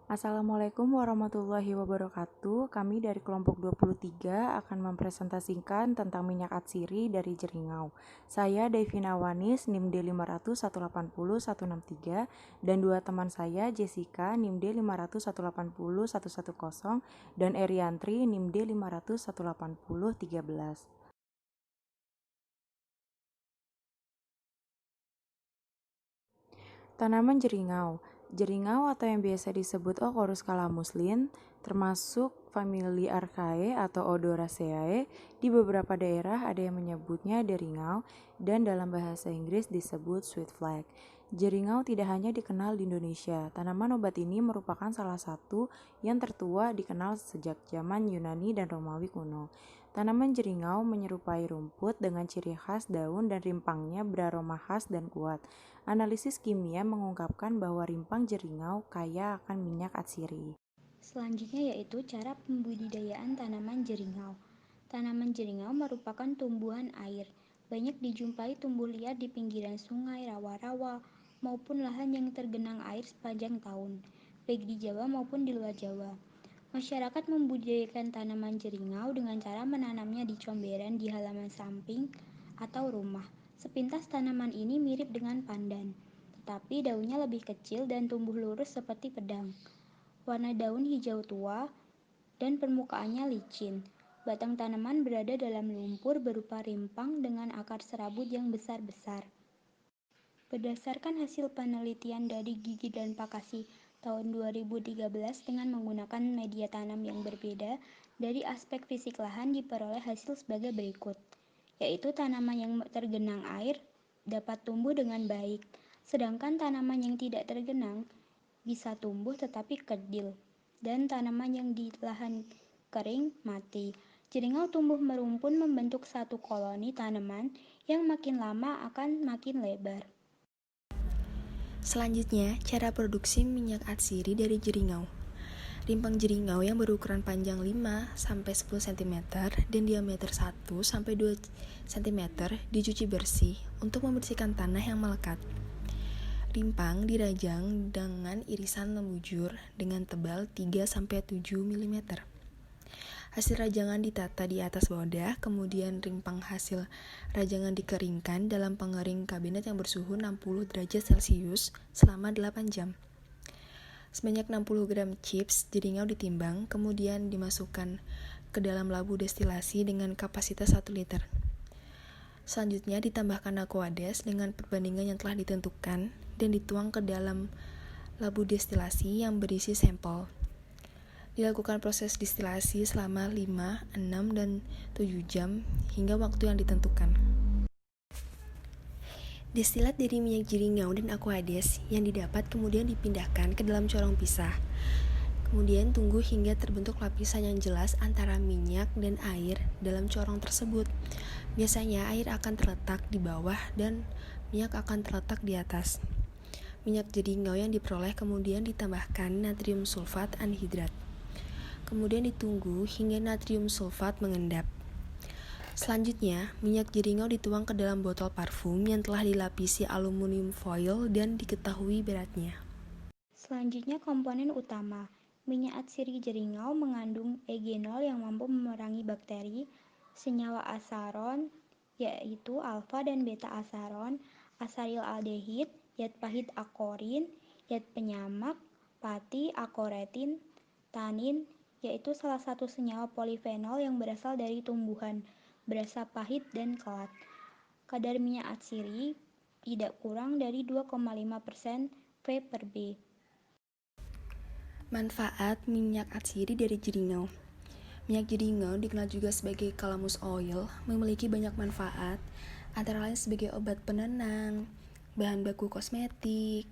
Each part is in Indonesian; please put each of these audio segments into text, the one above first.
Assalamualaikum warahmatullahi wabarakatuh. Kami dari kelompok 23 akan mempresentasikan tentang minyak atsiri dari Jeringau. Saya Devina Wanis, NIM D500180163 dan dua teman saya Jessica NIM D500180110 dan Eriantri NIM D500180313. Tanaman jeringau. Jeringau atau yang biasa disebut Ocorus calamuslin termasuk famili Archaea atau Odoraceae. Di beberapa daerah ada yang menyebutnya deringau dan dalam bahasa Inggris disebut sweet flag. Jeringau tidak hanya dikenal di Indonesia. Tanaman obat ini merupakan salah satu yang tertua dikenal sejak zaman Yunani dan Romawi kuno. Tanaman jeringau menyerupai rumput dengan ciri khas daun dan rimpangnya beraroma khas dan kuat. Analisis kimia mengungkapkan bahwa rimpang jeringau kaya akan minyak atsiri. Selanjutnya yaitu cara pembudidayaan tanaman jeringau. Tanaman jeringau merupakan tumbuhan air. Banyak dijumpai tumbuh liar di pinggiran sungai, rawa-rawa, maupun lahan yang tergenang air sepanjang tahun, baik di Jawa maupun di luar Jawa. Masyarakat membudidayakan tanaman jeringau dengan cara menanamnya di comberan di halaman samping atau rumah. Sepintas tanaman ini mirip dengan pandan, tetapi daunnya lebih kecil dan tumbuh lurus seperti pedang. Warna daun hijau tua dan permukaannya licin. Batang tanaman berada dalam lumpur berupa rimpang dengan akar serabut yang besar-besar. Berdasarkan hasil penelitian dari Gigi dan Pakasi tahun 2013 dengan menggunakan media tanam yang berbeda, dari aspek fisik lahan diperoleh hasil sebagai berikut, yaitu tanaman yang tergenang air dapat tumbuh dengan baik, sedangkan tanaman yang tidak tergenang bisa tumbuh tetapi kerdil, dan tanaman yang di lahan kering mati. Jeringau tumbuh merumpun membentuk satu koloni tanaman yang makin lama akan makin lebar. Selanjutnya, cara produksi minyak atsiri dari jeringau. Rimpang jeringau yang berukuran panjang 5-10 cm dan diameter 1-2 cm dicuci bersih untuk membersihkan tanah yang melekat. Rimpang dirajang dengan irisan lembujur dengan tebal 3-7 mm. Hasil rajangan ditata di atas wadah, kemudian rimpang hasil rajangan dikeringkan dalam pengering kabinet yang bersuhu 60 derajat Celcius selama 8 jam. Sebanyak 60 gram chips jeringau ditimbang, kemudian dimasukkan ke dalam labu destilasi dengan kapasitas 1 liter. Selanjutnya ditambahkan aquades dengan perbandingan yang telah ditentukan dan dituang ke dalam labu destilasi yang berisi sampel. Dilakukan proses destilasi selama 5, 6, dan 7 jam hingga waktu yang ditentukan. Destilat dari minyak jeringau dan aquades yang didapat kemudian dipindahkan ke dalam corong pisah. Kemudian tunggu hingga terbentuk lapisan yang jelas antara minyak dan air dalam corong tersebut. Biasanya air akan terletak di bawah dan minyak akan terletak di atas. Minyak jeringau yang diperoleh kemudian ditambahkan natrium sulfat anhidrat. Kemudian ditunggu hingga natrium sulfat mengendap. Selanjutnya, minyak jeringau dituang ke dalam botol parfum yang telah dilapisi aluminium foil dan diketahui beratnya. Selanjutnya komponen utama. Minyak atsiri jeringau mengandung eugenol yang mampu memerangi bakteri, senyawa asaron yaitu alfa dan beta asaron, asarilaldehid, zat pahit akorin, zat penyamak, pati, akoretin, tanin, yaitu salah satu senyawa polifenol yang berasal dari tumbuhan, berasa pahit dan kelat. Kadar minyak atsiri tidak kurang dari 2,5% V per B. Manfaat minyak atsiri dari jeringau. Minyak jeringau dikenal juga sebagai calamus oil, memiliki banyak manfaat, antara lain sebagai obat penenang, bahan baku kosmetik,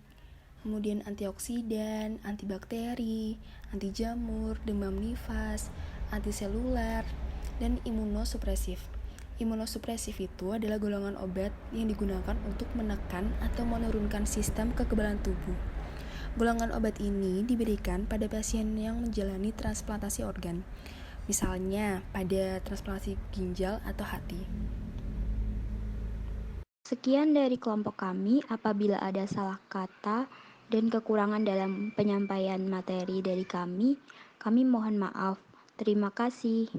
kemudian antioksidan, antibakteri, anti jamur, demam nifas, antiseluler, dan imunosupresif. Imunosupresif itu adalah golongan obat yang digunakan untuk menekan atau menurunkan sistem kekebalan tubuh. Golongan obat ini diberikan pada pasien yang menjalani transplantasi organ, misalnya pada transplantasi ginjal atau hati. Sekian dari kelompok kami. Apabila ada salah kata dan kekurangan dalam penyampaian materi dari kami mohon maaf. Terima kasih.